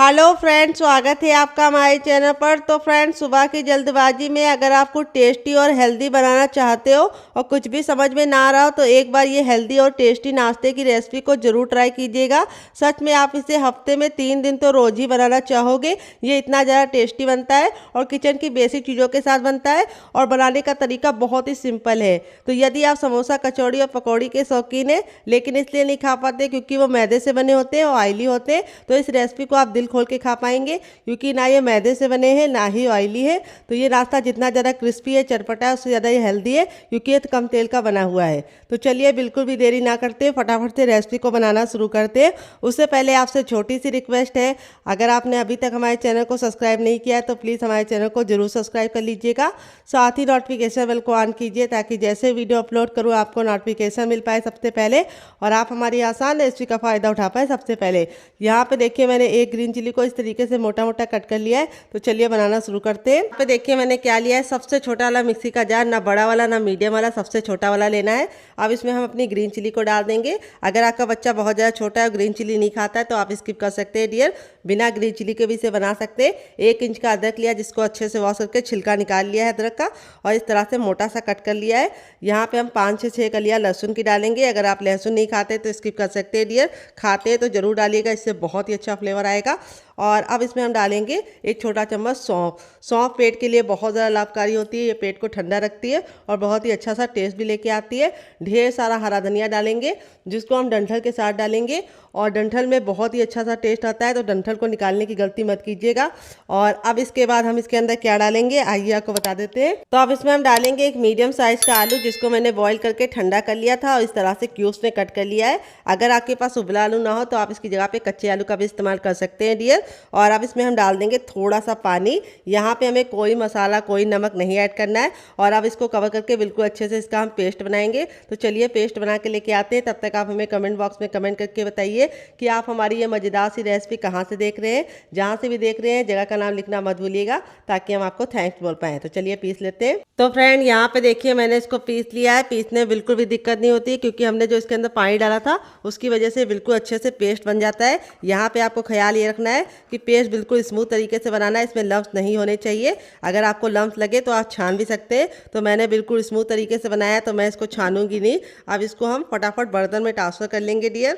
Hello friends, स्वागत है आपका हमारे चैनल पर। तो फ्रेंड्स, सुबह की जल्दबाजी में अगर आप कुछ टेस्टी और हेल्दी बनाना चाहते हो और कुछ भी समझ में ना आ रहा हो तो एक बार ये हेल्दी और टेस्टी नाश्ते की रेसिपी को ज़रूर ट्राई कीजिएगा। सच में आप इसे हफ्ते में 3 दिन तो रोज़ ही बनाना चाहोगे। ये इतना ज़्यादा टेस्टी बनता है और किचन की बेसिक चीज़ों के साथ बनता है और बनाने का तरीका बहुत ही सिंपल है। तो यदि आप समोसा, कचौड़ी और पकौड़ी के शौकीन हैं लेकिन इसलिए नहीं खा पाते क्योंकि वो मैदे से बने होते हैं और ऑयली होते हैं, तो इस रेसिपी को आप दिल खोल के खा पाएंगे क्योंकि ना ये मैदे से बने हैं ना ही ऑयली है। तो ये नाश्ता जितना ज़्यादा क्रिस्पी है, चटपटा है, उससे ज़्यादा ये हेल्दी है क्योंकि ये तो कम तेल का बना हुआ है। तो चलिए बिल्कुल भी देरी ना करते फटाफट से रेसिपी को बनाना शुरू करते हैं। उससे पहले आपसे छोटी सी रिक्वेस्ट है, अगर आपने अभी तक हमारे चैनल को सब्सक्राइब नहीं किया है तो प्लीज़ हमारे चैनल को जरूर सब्सक्राइब कर लीजिएगा। साथ ही नोटिफिकेशन बेल को ऑन कीजिए ताकि जैसे वीडियो अपलोड करूँ आपको नोटिफिकेशन मिल पाए सबसे पहले और आप हमारी आसान रेसिपी का फ़ायदा उठा पाए सबसे पहले। यहाँ पे देखिए मैंने एक ग्रीन चिली को इस तरीके से मोटा मोटा कट कर लिया है। तो चलिए बनाना शुरू करते हैं। यहाँ पे देखिए मैंने क्या लिया है, सबसे छोटा वाला मिक्सी का जार, ना बड़ा वाला ना मीडियम वाला, सबसे छोटा वाला लेना है। अब इसमें हम अपनी ग्रीन चिली को डाल देंगे। अगर आपका बच्चा बहुत ज़्यादा छोटा है और ग्रीन चिली नहीं खाता है तो आप स्किप कर सकते हैं डियर, बिना ग्रीन चिली के भी इसे बना सकते हैं। 1 इंच का अदरक लिया जिसको अच्छे से वॉश करके छिलका निकाल लिया है अदरक का और इस तरह से मोटा सा कट कर लिया है। यहाँ पे हम 5 से 6 कलियाँ लहसुन की डालेंगे। अगर आप लहसुन नहीं खाते तो स्किप कर सकते हैं डियर, खाते हैं तो ज़रूर डालिएगा, इससे बहुत ही अच्छा फ्लेवर आएगा। और अब इसमें हम डालेंगे 1 छोटा चम्मच सौंफ। सौंफ पेट के लिए बहुत ज़्यादा लाभकारी होती है, ये पेट को ठंडा रखती है और बहुत ही अच्छा सा टेस्ट भी लेके आती है। ढेर सारा हरा धनिया डालेंगे जिसको हम डंठल के साथ डालेंगे और डंठल में बहुत ही अच्छा सा टेस्ट आता है, तो डंठल को निकालने की गलती मत कीजिएगा। और अब इसके बाद हम इसके अंदर क्या डालेंगे आइए आपको बता देते हैं। तो अब इसमें हम डालेंगे एक मीडियम साइज का आलू जिसको मैंने बॉईल करके ठंडा कर लिया था और इस तरह से क्यूब्स में कट कर लिया है। अगर आपके पास उबला आलू ना हो तो आप इसकी जगह पे कच्चे आलू का भी इस्तेमाल कर सकते हैं डियर। और अब इसमें हम डाल देंगे थोड़ा सा पानी। यहाँ पे हमें कोई मसाला, कोई नमक नहीं ऐड करना है। और अब इसको कवर करके बिल्कुल अच्छे से इसका हम पेस्ट बनाएंगे। तो चलिए पेस्ट बना के लेके आते हैं। तब तक आप हमें कमेंट बॉक्स में कमेंट करके बताइए कि आप हमारी ये मज़ेदार सी रेसिपी कहाँ से देख रहे हैं। जहाँ से भी देख रहे हैं जगह का नाम लिखना मत भूलिएगा ताकि हम आपको थैंक्स बोल पाएँ। तो चलिए पीस लेते हैं। तो फ्रेंड यहाँ पे देखिए मैंने इसको पीस लिया है। पीसने में बिल्कुल भी दिक्कत नहीं होती क्योंकि हमने जो इसके अंदर पानी डाला था उसकी वजह से बिल्कुल अच्छे से पेस्ट बन जाता है। यहाँ पे आपको ख्याल ये रखना है कि पेस्ट बिल्कुल स्मूथ तरीके से बनाना है, इसमें लम्स नहीं होने चाहिए। अगर आपको लम्स लगे तो आप छान भी सकते हैं। तो मैंने बिल्कुल स्मूथ तरीके से बनाया है तो मैं इसको छानूंगी नहीं। अब इसको हम फटाफट बर्तन में ट्रांसफ़र कर लेंगे डियर,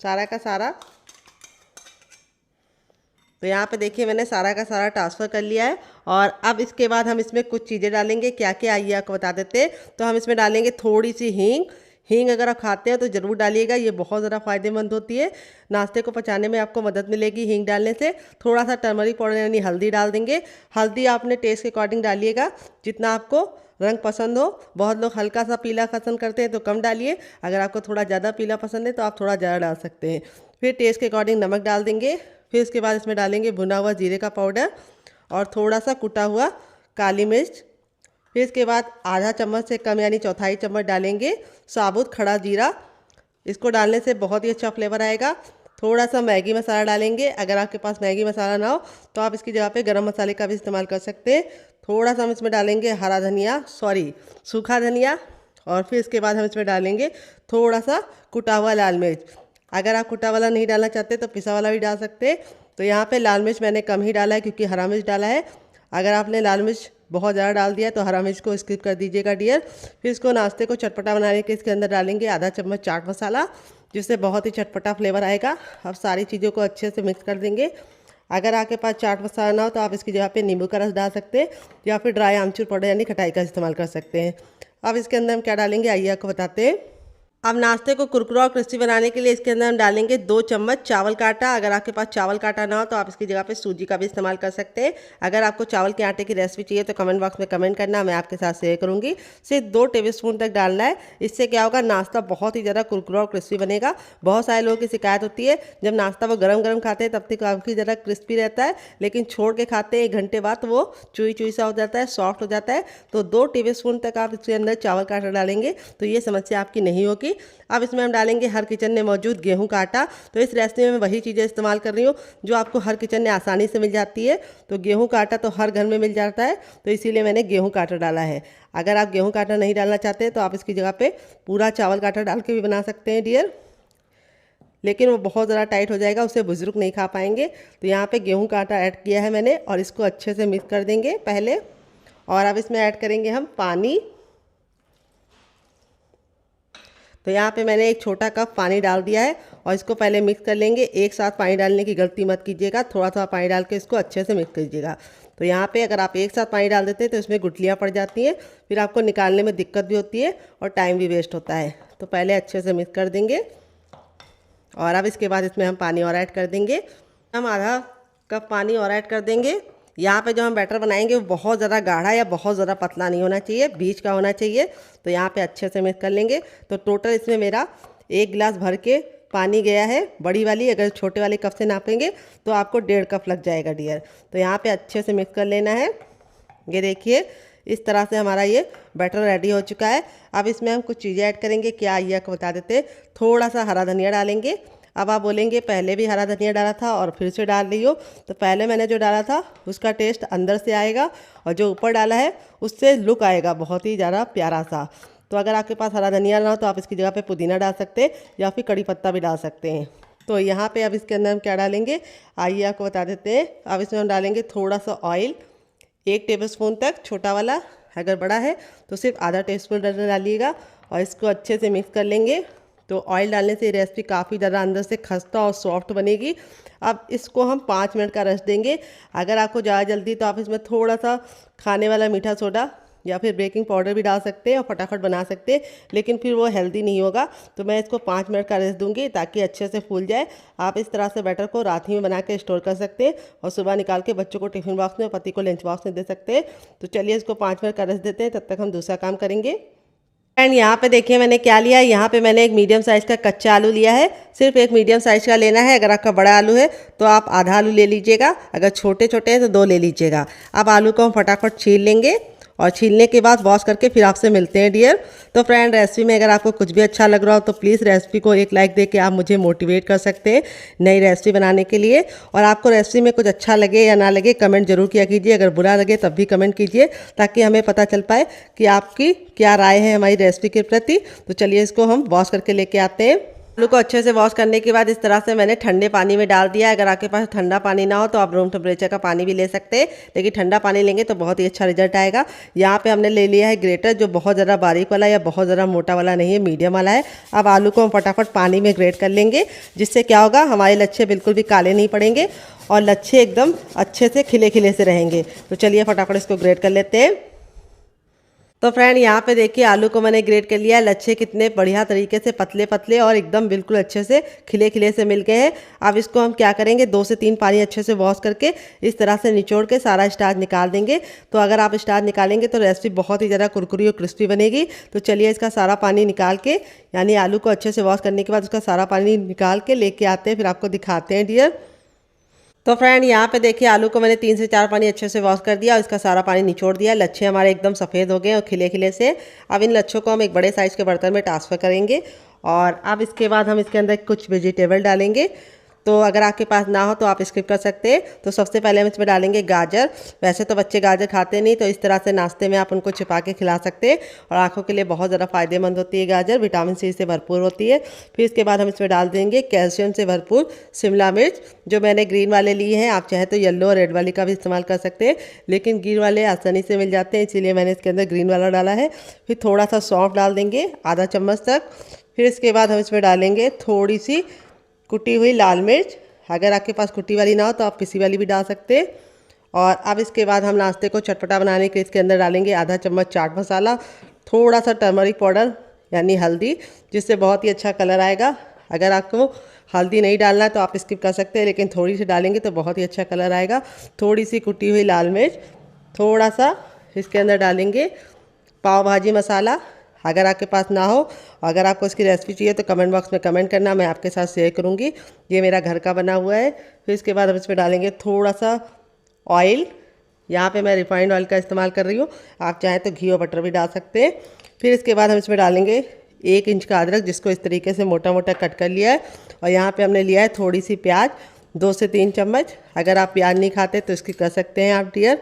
सारा का सारा। तो यहाँ पे देखिए मैंने सारा का सारा ट्रांसफ़र कर लिया है। और अब इसके बाद हम इसमें कुछ चीज़ें डालेंगे, क्या क्या आइए आपको बता देते हैं। तो हम इसमें डालेंगे थोड़ी सी हींग। हींग अगर आप खाते हैं तो ज़रूर डालिएगा, ये बहुत ज़्यादा फ़ायदेमंद होती है, नाश्ते को पचाने में आपको मदद मिलेगी हींग डालने से। थोड़ा सा टर्मरिक पाउडर यानी हल्दी डाल देंगे। हल्दी आपने टेस्ट के अकॉर्डिंग डालिएगा, जितना आपको रंग पसंद हो। बहुत लोग हल्का सा पीला पसंद करते हैं तो कम डालिए, अगर आपको थोड़ा ज़्यादा पीला पसंद है तो आप थोड़ा ज़्यादा डाल सकते हैं। फिर टेस्ट के अकॉर्डिंग नमक डाल देंगे। फिर इसके बाद इसमें डालेंगे भुना हुआ जीरे का पाउडर और थोड़ा सा कुटा हुआ काली मिर्च। फिर इसके बाद आधा चम्मच से कम यानी चौथाई चम्मच डालेंगे साबुत खड़ा जीरा। इसको डालने से बहुत ही अच्छा फ्लेवर आएगा। थोड़ा सा मैगी मसाला डालेंगे। अगर आपके पास मैगी मसाला ना हो तो आप इसकी जगह पे गरम मसाले का भी इस्तेमाल कर सकते हैं। थोड़ा सा हम इसमें डालेंगे हरा धनिया, सूखा धनिया। और फिर इसके बाद हम इसमें डालेंगे थोड़ा सा कुटा हुआ लाल मिर्च। अगर आप कुटा वाला नहीं डालना चाहते तो पिसा वाला भी डाल सकते हैं। तो यहाँ पे लाल मिर्च मैंने कम ही डाला है क्योंकि हरा मिर्च डाला है। अगर आपने लाल मिर्च बहुत ज़्यादा डाल दिया तो हरा मिर्च को स्किप कर दीजिएगा डियर। फिर इसको नाश्ते को चटपटा बनाने के इसके अंदर डालेंगे आधा चम्मच चाट मसाला, जिससे बहुत ही चटपटा फ्लेवर आएगा। अब सारी चीज़ों को अच्छे से मिक्स कर देंगे। अगर आपके पास चाट मसाला ना हो तो आप इसकी जगह पे नींबू का रस डाल सकते हैं या फिर ड्राई आमचूर पाउडर यानी खटाई का इस्तेमाल कर सकते हैं। अब इसके अंदर हम क्या डालेंगे आइए आपको बताते हैं। अब नाश्ते को कुरकुरा और क्रिस्पी बनाने के लिए इसके अंदर हम डालेंगे 2 चम्मच चावल का आटा। अगर आपके पास चावल का आटा ना हो तो आप इसकी जगह पे सूजी का भी इस्तेमाल कर सकते हैं। अगर आपको चावल के आटे की रेसिपी चाहिए तो कमेंट बॉक्स में कमेंट करना, मैं आपके साथ शेयर करूंगी। सिर्फ 2 टेबलस्पून तक डालना है। इससे क्या होगा, नाश्ता बहुत ही ज़्यादा कुरकुरा और क्रिस्पी बनेगा। बहुत सारे लोगों की शिकायत होती है जब नाश्ता वो गरम गरम खाते हैं तब तक काफ़ी ज़्यादा क्रिस्पी रहता है, लेकिन छोड़ के खाते हैं 1 घंटे बाद तो वो चुई चुई सा हो जाता है, सॉफ्ट हो जाता है। तो 2 टेबलस्पून तक आप इसके अंदर चावल का आटा डालेंगे तो ये समस्या आपकी नहीं होगी। अब इसमें हम डालेंगे हर किचन में मौजूद गेहूं का आटा। तो इस रेसिपी में वही चीज़ें इस्तेमाल कर रही हूँ जो आपको हर किचन में आसानी से मिल जाती है। तो गेहूं का आटा तो हर घर में मिल जाता है, तो इसीलिए मैंने गेहूं का आटा डाला है। अगर आप गेहूं का आटा नहीं डालना चाहते तो आप इसकी जगह पे पूरा चावल का आटा डाल के भी बना सकते हैं डियर। लेकिन वो बहुत ज़्यादा टाइट हो जाएगा, उसे बुजुर्ग नहीं खा पाएंगे। तो यहाँ पे गेहूं का आटा ऐड किया है मैंने और इसको अच्छे से मिक्स कर देंगे पहले। और अब इसमें ऐड करेंगे हम पानी। तो यहाँ पे मैंने एक छोटा कप पानी डाल दिया है और इसको पहले मिक्स कर लेंगे। एक साथ पानी डालने की गलती मत कीजिएगा, थोड़ा थोड़ा पानी डाल के इसको अच्छे से मिक्स कीजिएगा। तो यहाँ पे अगर आप एक साथ पानी डाल देते हैं तो इसमें गुठलियाँ पड़ जाती हैं, फिर आपको निकालने में दिक्कत भी होती है और टाइम भी वेस्ट होता है। तो पहले अच्छे से मिक्स कर देंगे और अब इसके बाद इसमें हम पानी और ऐड कर देंगे। हम आधा कप पानी और ऐड कर देंगे। यहाँ पे जो हम बैटर बनाएंगे वो बहुत ज़्यादा गाढ़ा या बहुत ज़्यादा पतला नहीं होना चाहिए, बीच का होना चाहिए। तो यहाँ पे अच्छे से मिक्स कर लेंगे। तो टोटल इसमें मेरा 1 गिलास भर के पानी गया है, बड़ी वाली। अगर छोटे वाले कप से नापेंगे तो आपको 1.5 कप लग जाएगा डियर। तो यहाँ पे अच्छे से मिक्स कर लेना है। ये देखिए इस तरह से हमारा ये बैटर रेडी हो चुका है। अब इसमें हम कुछ चीज़ें ऐड करेंगे। क्या ये आपको बता देते, थोड़ा सा हरा धनिया डालेंगे। अब आप बोलेंगे पहले भी हरा धनिया डाला था और फिर से डाल रही हो, तो पहले मैंने जो डाला था उसका टेस्ट अंदर से आएगा और जो ऊपर डाला है उससे लुक आएगा बहुत ही ज़्यादा प्यारा सा। तो अगर आपके पास हरा धनिया ना हो तो आप इसकी जगह पे पुदीना डाल सकते हैं या फिर कड़ी पत्ता भी डाल सकते हैं। तो यहाँ पे अब इसके अंदर हम क्या डालेंगे आइए आपको बता देते हैं। अब इसमें हम डालेंगे थोड़ा सा ऑयल, 1 टेबलस्पून तक, छोटा वाला। अगर बड़ा है तो सिर्फ आधा टेबलस्पून डालिएगा और इसको अच्छे से मिक्स कर लेंगे। तो ऑयल डालने से रेसिपी काफ़ी ज़्यादा अंदर से खस्ता और सॉफ्ट बनेगी। अब इसको हम 5 मिनट का रेस्ट देंगे। अगर आपको ज़्यादा जल्दी तो आप इसमें थोड़ा सा खाने वाला मीठा सोडा या फिर बेकिंग पाउडर भी डाल सकते हैं और फटाफट बना सकते हैं, लेकिन फिर वो हेल्दी नहीं होगा। तो मैं इसको 5 मिनट का रेस्ट दूंगी ताकि अच्छे से फूल जाए। आप इस तरह से बैटर को रात ही में बना के स्टोर कर सकते हैं और सुबह निकाल के बच्चों को टिफिन बॉक्स में, पति को लंच बॉक्स में दे सकते हैं। तो चलिए इसको 5 मिनट का रेस्ट देते हैं, तब तक हम दूसरा काम करेंगे। एंड यहाँ पे देखिए मैंने क्या लिया है। यहाँ पे मैंने एक मीडियम साइज़ का कच्चा आलू लिया है। सिर्फ एक मीडियम साइज़ का लेना है। अगर आपका बड़ा आलू है तो आप आधा आलू ले लीजिएगा, अगर छोटे छोटे हैं तो 2 ले लीजिएगा। अब आलू को हम फटाफट छील लेंगे और छीलने के बाद वॉश करके फिर आपसे मिलते हैं डियर। तो फ्रेंड रेसिपी में अगर आपको कुछ भी अच्छा लग रहा हो तो प्लीज़ रेसिपी को एक लाइक दे के आप मुझे मोटिवेट कर सकते हैं नई रेसिपी बनाने के लिए। और आपको रेसिपी में कुछ अच्छा लगे या ना लगे कमेंट जरूर किया कीजिए। अगर बुरा लगे तब भी कमेंट कीजिए ताकि हमें पता चल पाए कि आपकी क्या राय है हमारी रेसिपी के प्रति। तो चलिए इसको हम वॉश करके लेके आते हैं। आलू को अच्छे से वॉश करने के बाद इस तरह से मैंने ठंडे पानी में डाल दिया है। अगर आपके पास ठंडा पानी ना हो तो आप रूम टेम्परेचर का पानी भी ले सकते हैं, लेकिन ठंडा पानी लेंगे तो बहुत ही अच्छा रिजल्ट आएगा। यहाँ पे हमने ले लिया है ग्रेटर, जो बहुत ज़्यादा बारीक वाला या बहुत ज़्यादा मोटा वाला नहीं है, मीडियम वाला है। अब आलू को हम फटाफट पानी में ग्रेट कर लेंगे, जिससे क्या होगा हमारे लच्छे बिल्कुल भी काले नहीं पड़ेंगे और लच्छे एकदम अच्छे से खिले खिले से रहेंगे। तो चलिए फटाफट इसको ग्रेट कर लेते हैं। तो फ्रेंड यहाँ पे देखिए आलू को मैंने ग्रेट कर लिया है। लच्छे कितने बढ़िया तरीके से पतले पतले और एकदम बिल्कुल अच्छे से खिले खिले से मिल गए हैं। अब इसको हम क्या करेंगे 2 से 3 पानी अच्छे से वॉश करके इस तरह से निचोड़ के सारा स्टार्च निकाल देंगे। तो अगर आप स्टार्च निकालेंगे तो रेसिपी बहुत ही ज़्यादा कुरकुरी और क्रिस्पी बनेगी। तो चलिए इसका सारा पानी निकाल के, यानी आलू को अच्छे से वॉश करने के बाद उसका सारा पानी निकाल के लेके आते हैं, फिर आपको दिखाते हैं डियर। तो फ्रेंड यहाँ पे देखिए आलू को मैंने 3 से 4 पानी अच्छे से वॉश कर दिया और इसका सारा पानी निचोड़ दिया। लच्छे हमारे एकदम सफ़ेद हो गए और खिले खिले से। अब इन लच्छों को हम एक बड़े साइज़ के बर्तन में ट्रांसफ़र करेंगे और अब इसके बाद हम इसके अंदर कुछ वेजिटेबल डालेंगे। तो अगर आपके पास ना हो तो आप स्किप कर सकते हैं। तो सबसे पहले हम इसमें डालेंगे गाजर। वैसे तो बच्चे गाजर खाते नहीं, तो इस तरह से नाश्ते में आप उनको छिपा के खिला सकते हैं और आंखों के लिए बहुत ज़्यादा फायदेमंद होती है गाजर, विटामिन सी से भरपूर होती है। फिर इसके बाद हम इसमें डाल देंगे कैल्शियम से भरपूर शिमला मिर्च, जो मैंने ग्रीन वाले लिए हैं। आप चाहे तो येलो और रेड वाली का भी इस्तेमाल कर सकते हैं, लेकिन ग्रीन वाले आसानी से मिल जाते हैं, इसीलिए मैंने इसके अंदर ग्रीन वाला डाला है। फिर थोड़ा सा सौंफ डाल देंगे, आधा चम्मच तक। फिर इसके बाद हम इसमें डालेंगे थोड़ी सी कुटी हुई लाल मिर्च। अगर आपके पास कुटी वाली ना हो तो आप पिसी वाली भी डाल सकते हैं। और अब इसके बाद हम नाश्ते को चटपटा बनाने के इसके अंदर डालेंगे आधा चम्मच चाट मसाला, थोड़ा सा टर्मरिक पाउडर यानी हल्दी, जिससे बहुत ही अच्छा कलर आएगा। अगर आपको हल्दी नहीं डालना है तो आप स्किप कर सकते हैं, लेकिन थोड़ी सी डालेंगे तो बहुत ही अच्छा कलर आएगा। थोड़ी सी कुटी हुई लाल मिर्च, थोड़ा सा इसके अंदर डालेंगे पाव भाजी मसाला। अगर आपके पास ना हो, अगर आपको इसकी रेसिपी चाहिए तो कमेंट बॉक्स में कमेंट करना, मैं आपके साथ शेयर करूंगी। ये मेरा घर का बना हुआ है। फिर इसके बाद हम इसमें डालेंगे थोड़ा सा ऑयल। यहाँ पे मैं रिफाइंड ऑयल का इस्तेमाल कर रही हूँ, आप चाहें तो घी और बटर भी डाल सकते हैं। फिर इसके बाद हम इसमें डालेंगे 1 इंच का अदरक, जिसको इस तरीके से मोटा मोटा कट कर लिया है। और यहाँ पर हमने लिया है थोड़ी सी प्याज, 2 से 3 चम्मच। अगर आप प्याज नहीं खाते तो इसकी कर सकते हैं आप डियर।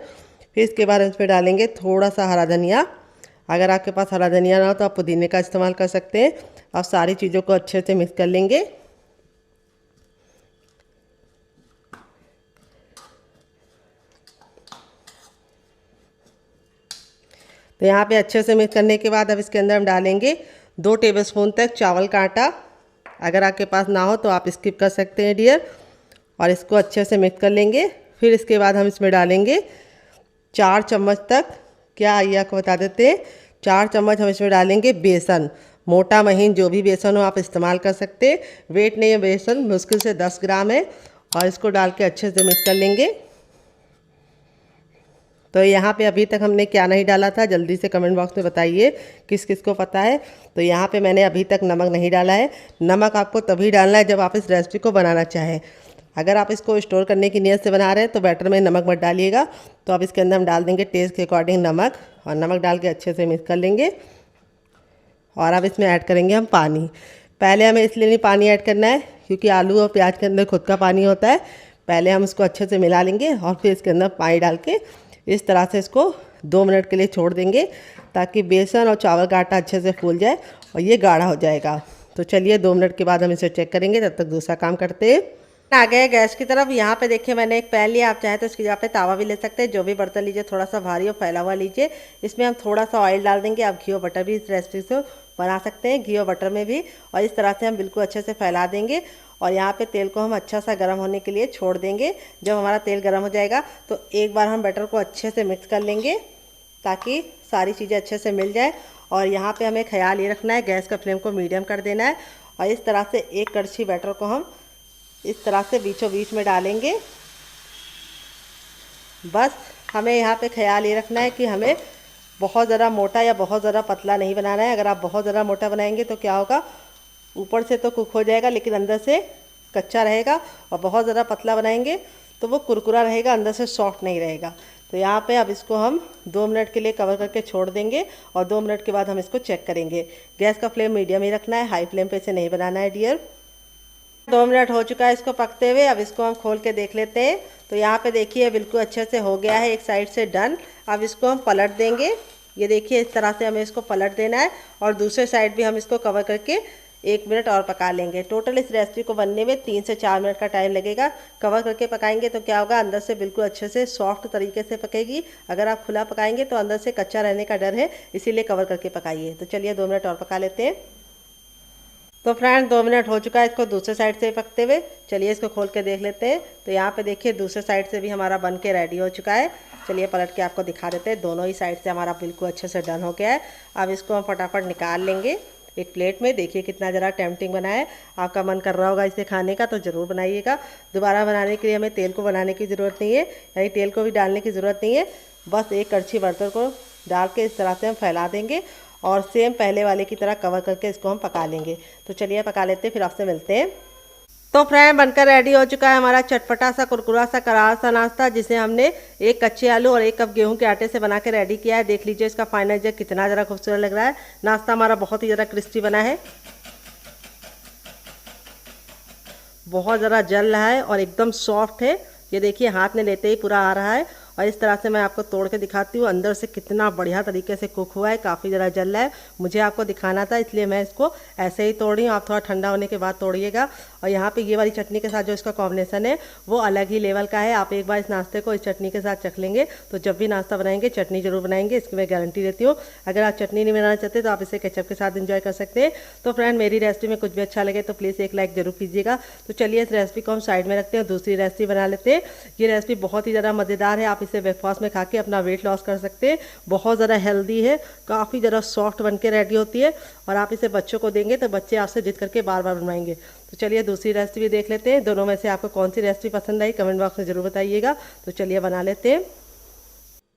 फिर इसके बाद हम इसमें डालेंगे थोड़ा सा हरा धनिया। अगर आपके पास हरा धनिया ना हो तो आप पुदीने का इस्तेमाल कर सकते हैं। अब सारी चीज़ों को अच्छे से मिक्स कर लेंगे। तो यहाँ पे अच्छे से मिक्स करने के बाद अब इसके अंदर हम डालेंगे 2 टेबलस्पून तक चावल का आटा। अगर आपके पास ना हो तो आप स्किप कर सकते हैं डियर। और इसको अच्छे से मिक्स कर लेंगे। फिर इसके बाद हम इसमें डालेंगे 4 चम्मच तक, क्या आइए आपको बता देते हैं, 4 चम्मच हम इसमें डालेंगे बेसन। मोटा महीन जो भी बेसन हो आप इस्तेमाल कर सकते हैं। वेट नहीं है बेसन, मुश्किल से 10 ग्राम है। और इसको डाल के अच्छे से मिक्स कर लेंगे। तो यहाँ पे अभी तक हमने क्या नहीं डाला था, जल्दी से कमेंट बॉक्स में बताइए किस किस को पता है। तो यहाँ पे मैंने अभी तक नमक नहीं डाला है। नमक आपको तभी डालना है जब आप इस रेसिपी को बनाना चाहें। अगर आप इसको स्टोर करने की नीयत से बना रहे हैं तो बैटर में नमक मत डालिएगा। तो अब इसके अंदर हम डाल देंगे टेस्ट के अकॉर्डिंग नमक, और नमक डाल के अच्छे से मिक्स कर लेंगे। और अब इसमें ऐड करेंगे हम पानी। पहले हमें इसलिए नहीं पानी ऐड करना है क्योंकि आलू और प्याज के अंदर खुद का पानी होता है। पहले हम उसको अच्छे से मिला लेंगे और फिर इसके अंदर पानी डाल के इस तरह से इसको 2 मिनट के लिए छोड़ देंगे ताकि बेसन और चावल का आटा अच्छे से फूल जाए और ये गाढ़ा हो जाएगा। तो चलिए 2 मिनट के बाद हम इसे चेक करेंगे, तब तक दूसरा काम करते हैं। आ गए गैस की तरफ। यहाँ पे देखिए मैंने एक पैन लिया, आप चाहे तो इसकी जगह पे तावा भी ले सकते हैं। जो भी बर्तन लीजिए थोड़ा सा भारी और फैला हुआ लीजिए। इसमें हम थोड़ा सा ऑयल डाल देंगे। आप घी और बटर भी इस रेसिपी से बना सकते हैं, घी और बटर में भी। और इस तरह से हम बिल्कुल अच्छे से फैला देंगे। और यहाँ पे तेल को हम अच्छा सा गर्म होने के लिए छोड़ देंगे। जब हमारा तेल गर्म हो जाएगा तो एक बार हम बैटर को अच्छे से मिक्स कर लेंगे ताकि सारी चीज़ें अच्छे से मिल जाए। और यहाँ पे हमें ख्याल ये रखना है, गैस का फ्लेम को मीडियम कर देना है। और इस तरह से एक कड़छी बैटर को हम इस तरह से बीचों बीच में डालेंगे। बस हमें यहाँ पे ख्याल ये रखना है कि हमें बहुत ज़्यादा मोटा या बहुत ज़्यादा पतला नहीं बनाना है। अगर आप बहुत ज़्यादा मोटा बनाएंगे तो क्या होगा, ऊपर से तो कुक हो जाएगा लेकिन अंदर से कच्चा रहेगा। और बहुत ज़्यादा पतला बनाएंगे तो वो कुरकुरा रहेगा, अंदर से सॉफ्ट नहीं रहेगा। तो यहाँ पे अब इसको हम 2 मिनट के लिए कवर करके छोड़ देंगे। और 2 मिनट के बाद हम इसको चेक करेंगे। गैस का फ्लेम मीडियम ही रखना है, हाई फ्लेम पे इसे नहीं बनाना है डियर। 2 मिनट हो चुका है इसको पकते हुए। अब इसको हम खोल के देख लेते हैं। तो यहाँ पे देखिए बिल्कुल अच्छे से हो गया है, एक साइड से डन। अब इसको हम पलट देंगे। ये देखिए इस तरह से हमें इसको पलट देना है। और दूसरे साइड भी हम इसको कवर करके 1 मिनट और पका लेंगे। टोटल इस रेसिपी को बनने में 3 से 4 मिनट का टाइम लगेगा। कवर करके पकाएंगे तो क्या होगा, अंदर से बिल्कुल अच्छे से सॉफ्ट तरीके से पकेगी। अगर आप खुला पकाएंगे तो अंदर से कच्चा रहने का डर है, इसीलिए कवर करके पकाइए। तो चलिए 2 मिनट और पका लेते हैं। तो फ्रेंड 2 मिनट हो चुका है इसको दूसरे साइड से पकते हुए। चलिए इसको खोल के देख लेते हैं। तो यहाँ पे देखिए दूसरे साइड से भी हमारा बन के रेडी हो चुका है। चलिए पलट के आपको दिखा देते हैं। दोनों ही साइड से हमारा बिल्कुल अच्छे से डन हो गया है। अब इसको हम फटाफट निकाल लेंगे एक प्लेट में। देखिए कितना ज़रा टेम्पटिंग बना है। आपका मन कर रहा होगा इसे खाने का तो ज़रूर बनाइएगा। दोबारा बनाने के लिए हमें तेल को बनाने की ज़रूरत नहीं है, यानी तेल को भी डालने की ज़रूरत नहीं है। बस एक कड़छी बर्तन को डाल के इस तरह से हम फैला देंगे और सेम पहले वाले की तरह कवर करके इसको हम पका लेंगे। तो चलिए पका लेते हैं, फिर आपसे मिलते हैं। तो फ्रेंड बनकर रेडी हो चुका है हमारा चटपटा सा कुरकुरा सा करारा सा नाश्ता, जिसे हमने 1 कच्चे आलू और 1 कप गेहूं के आटे से बना के रेडी किया है। देख लीजिए इसका फाइनल जग कितना ज़रा खूबसूरत लग रहा है। नाश्ता हमारा बहुत ही ज़रा क्रिस्पी बना है, बहुत ज़रा जल रहा है और एकदम सॉफ्ट है। ये देखिए हाथ में लेते ही पूरा आ रहा है। और इस तरह से मैं आपको तोड़ के दिखाती हूँ अंदर से कितना बढ़िया तरीके से कुक हुआ है। काफ़ी ज़रा जल रहा है, मुझे आपको दिखाना था इसलिए मैं इसको ऐसे ही तोड़ रही हूँ। आप थोड़ा ठंडा होने के बाद तोड़िएगा। और यहाँ पे ये वाली चटनी के साथ जो इसका कॉम्बिनेशन है वो अलग ही लेवल का है। आप एक बार इस नाश्ते को इस चटनी के साथ चख लेंगे तो जब भी नाश्ता बनाएंगे चटनी जरूर बनाएंगे, इसकी मैं गारंटी देती हूँ। अगर आप चटनी नहीं बनाना चाहते तो आप इसे केचप के साथ एंजॉय कर सकते हैं। तो फ्रेंड मेरी रेसिपी में कुछ भी अच्छा लगे तो प्लीज़ एक लाइक जरूर कीजिएगा। तो चलिए इस रेसिपी को हम साइड में रखते हैं, दूसरी रेसिपी बना लेते हैं। ये रेसिपी बहुत ही ज़्यादा मज़ेदार है, आप इसे ब्रेकफास्ट में खा के अपना वेट लॉस कर सकते हैं। बहुत ज़्यादा हेल्दी है, काफ़ी ज़्यादा सॉफ्ट बन के रेडी होती है। और आप इसे बच्चों को देंगे तो बच्चे आपसे जिद करके बार बार बनवाएंगे। तो चलिए दूसरी रेसिपी देख लेते हैं। दोनों में से आपको कौन सी रेसिपी पसंद आई कमेंट बॉक्स में ज़रूर बताइएगा। तो चलिए बना लेते हैं।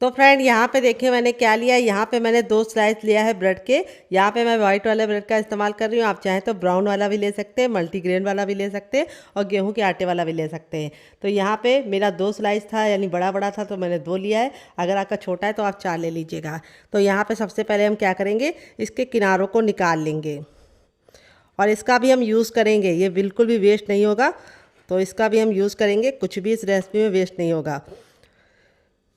तो फ्रेंड यहाँ पे देखिए मैंने क्या लिया है। यहाँ पे मैंने 2 स्लाइस लिया है ब्रेड के। यहाँ पे मैं वाइट वाले ब्रेड का इस्तेमाल कर रही हूँ। आप चाहें तो ब्राउन वाला भी ले सकते हैं, मल्टीग्रेन वाला भी ले सकते हैं और गेहूं के आटे वाला भी ले सकते हैं। तो यहाँ पे मेरा 2 स्लाइस था, यानी बड़ा बड़ा था तो मैंने 2 लिया है। अगर आपका छोटा है तो आप 4 ले लीजिएगा। तो यहाँ पर सबसे पहले हम क्या करेंगे, इसके किनारों को निकाल लेंगे और इसका भी हम यूज़ करेंगे। ये बिल्कुल भी वेस्ट नहीं होगा, तो इसका भी हम यूज़ करेंगे। कुछ भी इस रेसिपी में वेस्ट नहीं होगा।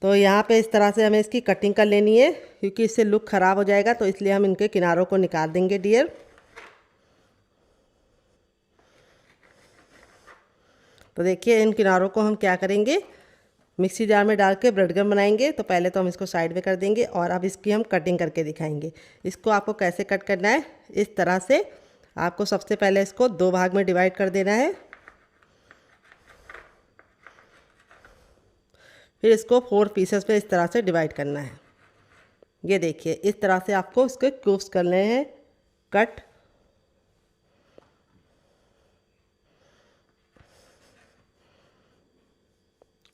तो यहाँ पे इस तरह से हमें इसकी कटिंग कर लेनी है क्योंकि इससे लुक ख़राब हो जाएगा, तो इसलिए हम इनके किनारों को निकाल देंगे डियर। तो देखिए इन किनारों को हम क्या करेंगे, मिक्सी जार में डाल के ब्रेड गम बनाएंगे। तो पहले तो हम इसको साइड में कर देंगे और अब इसकी हम कटिंग करके दिखाएंगे। इसको आपको कैसे कट करना है, इस तरह से आपको सबसे पहले इसको 2 भाग में डिवाइड कर देना है। फिर इसको 4 पीसेस में इस तरह से डिवाइड करना है। ये देखिए, इस तरह से आपको इसके क्यूब्स करने हैं कट।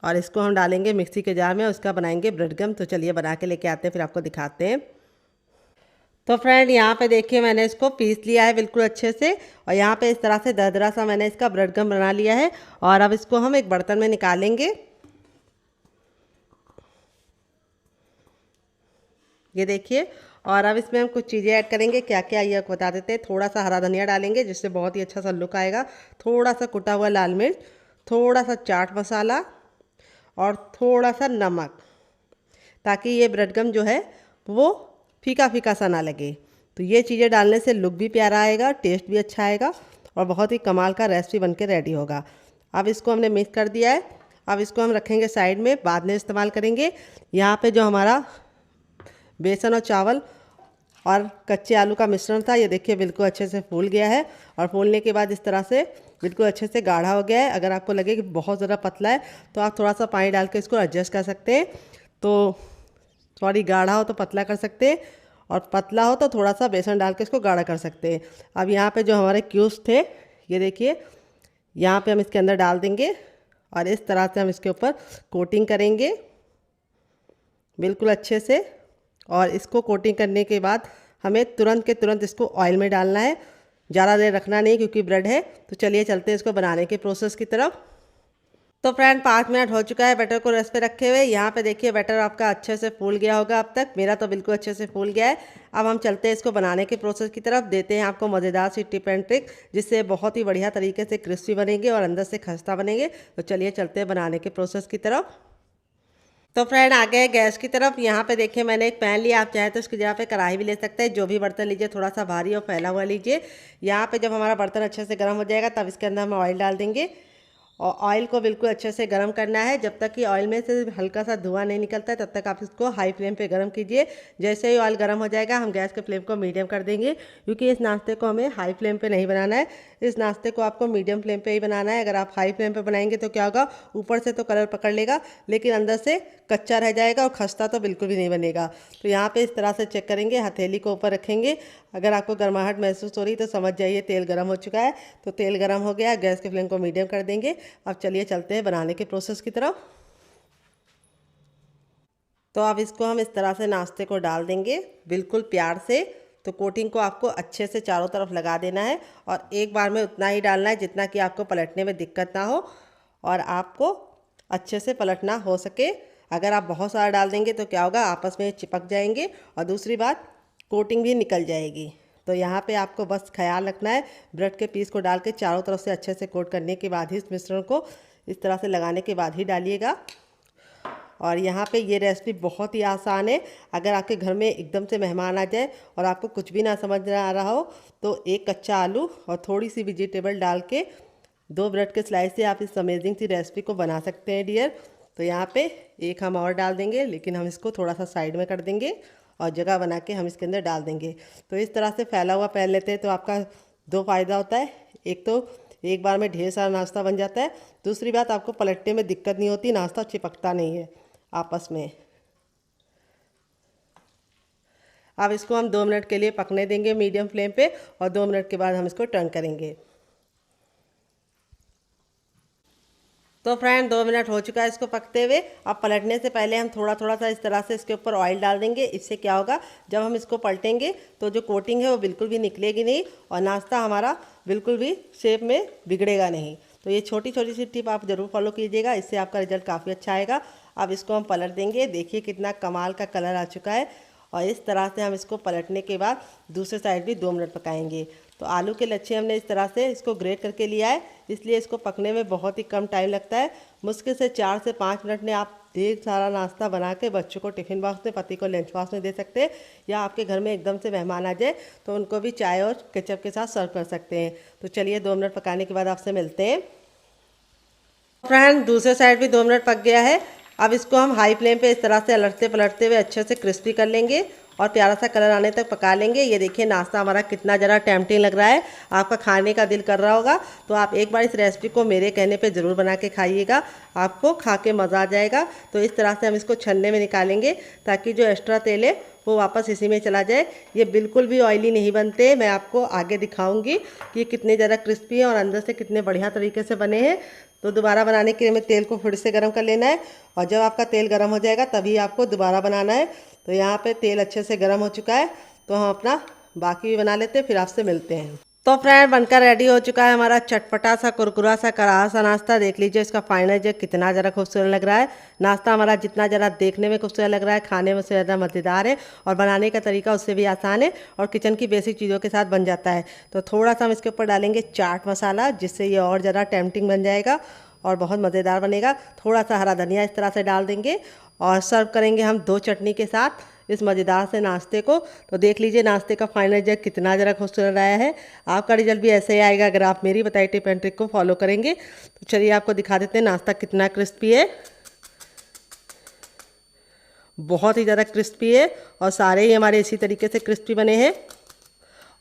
और इसको हम डालेंगे मिक्सी के जार में, उसका बनाएंगे ब्रेड गम। तो चलिए बना के लेके आते हैं, फिर आपको दिखाते हैं। तो फ्रेंड यहाँ पे देखिए मैंने इसको पीस लिया है बिल्कुल अच्छे से, और यहाँ पे इस तरह से दरदरा सा मैंने इसका ब्रेड गम बना लिया है। और अब इसको हम एक बर्तन में निकालेंगे। ये देखिए, और अब इसमें हम कुछ चीज़ें ऐड करेंगे। क्या क्या ये बता देते हैं। थोड़ा सा हरा धनिया डालेंगे जिससे बहुत ही अच्छा सा लुक आएगा। थोड़ा सा कुटा हुआ लाल मिर्च, थोड़ा सा चाट मसाला और थोड़ा सा नमक, ताकि ये ब्रेड गम जो है वो फीका फीका सा ना लगे। तो ये चीज़ें डालने से लुक भी प्यारा आएगा, टेस्ट भी अच्छा आएगा और बहुत ही कमाल का रेसिपी बन के रेडी होगा। अब इसको हमने मिक्स कर दिया है। अब इसको हम रखेंगे साइड में, बाद में इस्तेमाल करेंगे। यहाँ पे जो हमारा बेसन और चावल और कच्चे आलू का मिश्रण था, ये देखिए बिल्कुल अच्छे से फूल गया है। और फूलने के बाद इस तरह से बिल्कुल अच्छे से गाढ़ा हो गया है। अगर आपको लगे कि बहुत ज़्यादा पतला है तो आप थोड़ा सा पानी डाल के इसको एडजस्ट कर सकते हैं। तो सॉरी, गाढ़ा हो तो पतला कर सकते हैं, और पतला हो तो थोड़ा सा बेसन डाल के इसको गाढ़ा कर सकते हैं। अब यहाँ पे जो हमारे क्यूब्स थे, ये देखिए, यहाँ पे हम इसके अंदर डाल देंगे और इस तरह से हम इसके ऊपर कोटिंग करेंगे बिल्कुल अच्छे से। और इसको कोटिंग करने के बाद हमें तुरंत के तुरंत इसको ऑयल में डालना है, ज़्यादा देर रखना नहीं क्योंकि ब्रेड है। तो चलिए चलते हैं इसको बनाने के प्रोसेस की तरफ। तो फ्रेंड 5 मिनट हो चुका है बैटर को रेस्ट पे रखे हुए। यहाँ पे देखिए बैटर आपका अच्छे से फूल गया होगा अब तक, मेरा तो बिल्कुल अच्छे से फूल गया है। अब हम चलते हैं इसको बनाने के प्रोसेस की तरफ। देते हैं आपको मज़ेदार सी टिप एंड ट्रिक, जिससे बहुत ही बढ़िया तरीके से क्रिस्पी बनेंगे और अंदर से खस्ता बनेंगे। तो चलिए चलते हैं बनाने के प्रोसेस की तरफ। तो फ्रेंड आ गए गैस की तरफ। यहाँ पे देखिए मैंने एक पैन लिया, आप चाहे तो इसकी जगह पे कढ़ाई भी ले सकते हैं। जो भी बर्तन लीजिए थोड़ा सा भारी और फैला हुआ लीजिए। यहाँ पे जब हमारा बर्तन अच्छे से गर्म हो जाएगा तब इसके अंदर हम ऑयल डाल देंगे। और ऑयल को बिल्कुल अच्छे से गर्म करना है। जब तक कि ऑयल में से हल्का सा धुआं नहीं निकलता है तब तक आप इसको हाई फ्लेम पे गर्म कीजिए। जैसे ही ऑयल गर्म हो जाएगा हम गैस के फ्लेम को मीडियम कर देंगे, क्योंकि इस नाश्ते को हमें हाई फ्लेम पे नहीं बनाना है। इस नाश्ते को आपको मीडियम फ्लेम पे ही बनाना है। अगर आप हाई फ्लेम पे बनाएंगे तो क्या होगा, ऊपर से तो कलर पकड़ लेगा लेकिन अंदर से कच्चा रह जाएगा और खस्ता तो बिल्कुल भी नहीं बनेगा। तो यहाँ पे इस तरह से चेक करेंगे, हथेली को ऊपर रखेंगे। अगर आपको गर्माहट महसूस हो रही तो समझ जाइए तेल गर्म हो चुका है। तो तेल गर्म हो गया, गैस के फ्लेम को मीडियम कर देंगे। अब चलिए चलते हैं बनाने के प्रोसेस की तरफ। तो अब इसको हम इस तरह से नाश्ते को डाल देंगे बिल्कुल प्यार से। तो कोटिंग को आपको अच्छे से चारों तरफ लगा देना है और एक बार में उतना ही डालना है जितना कि आपको पलटने में दिक्कत ना हो और आपको अच्छे से पलटना हो सके। अगर आप बहुत सारा डाल देंगे तो क्या होगा, आपस में चिपक जाएंगे और दूसरी बात कोटिंग भी निकल जाएगी। तो यहाँ पे आपको बस ख्याल रखना है, ब्रेड के पीस को डाल के चारों तरफ से अच्छे से कोट करने के बाद ही इस मिश्रण को इस तरह से लगाने के बाद ही डालिएगा। और यहाँ पे ये रेसिपी बहुत ही आसान है। अगर आपके घर में एकदम से मेहमान आ जाए और आपको कुछ भी ना समझ में आ रहा हो तो एक कच्चा आलू और थोड़ी सी वेजिटेबल डाल के 2 ब्रेड के स्लाइस से आप इस अमेजिंग सी रेसिपी को बना सकते हैं डियर। तो यहाँ पे एक हम और डाल देंगे, लेकिन हम इसको थोड़ा सा साइड में कर देंगे और जगह बना के हम इसके अंदर डाल देंगे। तो इस तरह से फैला हुआ पैन लेते हैं तो आपका 2 फ़ायदा होता है। एक तो एक बार में ढेर सारा नाश्ता बन जाता है, दूसरी बात आपको पलटने में दिक्कत नहीं होती, नाश्ता चिपकता नहीं है आपस में। अब इसको हम 2 मिनट के लिए पकने देंगे मीडियम फ्लेम पे और 2 मिनट के बाद हम इसको टर्न करेंगे। तो फ्रेंड 2 मिनट हो चुका है इसको पकते हुए। अब पलटने से पहले हम थोड़ा थोड़ा सा इस तरह से इसके ऊपर ऑयल डाल देंगे। इससे क्या होगा, जब हम इसको पलटेंगे तो जो कोटिंग है वो बिल्कुल भी निकलेगी नहीं और नाश्ता हमारा बिल्कुल भी शेप में बिगड़ेगा नहीं। तो ये छोटी छोटी सी टिप आप ज़रूर फॉलो कीजिएगा, इससे आपका रिजल्ट काफ़ी अच्छा आएगा। अब इसको हम पलट देंगे। देखिए कितना कमाल का कलर आ चुका है और इस तरह से हम इसको पलटने के बाद दूसरे साइड भी 2 मिनट पकाएंगे। तो आलू के लच्छे हमने इस तरह से इसको ग्रेट करके लिया है, इसलिए इसको पकने में बहुत ही कम टाइम लगता है। मुश्किल से 4 से 5 मिनट में आप ढेर सारा नाश्ता बना के बच्चों को टिफ़िन बॉक्स में, पति को लंच बॉक्स में दे सकते हैं, या आपके घर में एकदम से मेहमान आ जाए तो उनको भी चाय और केचप के साथ सर्व कर सकते हैं। तो चलिए 2 मिनट पकाने के बाद आपसे मिलते हैं। फ्रेंड दूसरे साइड भी 2 मिनट पक गया है। अब इसको हम हाई फ्लेम पे इस तरह से अलटते पलटते हुए अच्छे से क्रिस्पी कर लेंगे और प्यारा सा कलर आने तक पका लेंगे। ये देखिए नाश्ता हमारा कितना ज़रा टेम्पटिंग लग रहा है, आपका खाने का दिल कर रहा होगा। तो आप एक बार इस रेसिपी को मेरे कहने पे ज़रूर बना के खाइएगा, आपको खा के मज़ा आ जाएगा। तो इस तरह से हम इसको छन्ने में निकालेंगे ताकि जो एक्स्ट्रा तेल है वो वापस इसी में चला जाए। ये बिल्कुल भी ऑयली नहीं बनते, मैं आपको आगे दिखाऊंगी कि ये कितने ज़्यादा क्रिस्पी हैं और अंदर से कितने बढ़िया तरीके से बने हैं। तो दोबारा बनाने के लिए हमें तेल को फिर से गर्म कर लेना है और जब आपका तेल गर्म हो जाएगा तभी आपको दोबारा बनाना है। तो यहाँ पे तेल अच्छे से गर्म हो चुका है, तो हम अपना बाकी भी बना लेते हैं, फिर आपसे मिलते हैं। तो फ्रेंड बनकर रेडी हो चुका है हमारा चटपटा सा कुरकुरा सा करारा सा नाश्ता। देख लीजिए इसका फाइनल जो कितना ज़रा खूबसूरत लग रहा है। नाश्ता हमारा जितना ज़रा देखने में खूबसूरत लग रहा है, खाने में उससे ज़्यादा मज़ेदार है और बनाने का तरीका उससे भी आसान है और किचन की बेसिक चीज़ों के साथ बन जाता है। तो थोड़ा सा हम इसके ऊपर डालेंगे चाट मसाला, जिससे ये और ज़्यादा टेम्पटिंग बन जाएगा और बहुत मज़ेदार बनेगा। थोड़ा सा हरा धनिया इस तरह से डाल देंगे और सर्व करेंगे हम 2 चटनी के साथ इस मज़ेदार से नाश्ते को। तो देख लीजिए नाश्ते का फाइनल रिजल्ट कितना ज़रा खूबसूरत आया है। आपका रिजल्ट भी ऐसे ही आएगा अगर आप मेरी बताई टिप एंड ट्रिक को फॉलो करेंगे। तो चलिए आपको दिखा देते हैं नाश्ता कितना क्रिस्पी है। बहुत ही ज़्यादा क्रिस्पी है और सारे ही हमारे इसी तरीके से क्रिस्पी बने हैं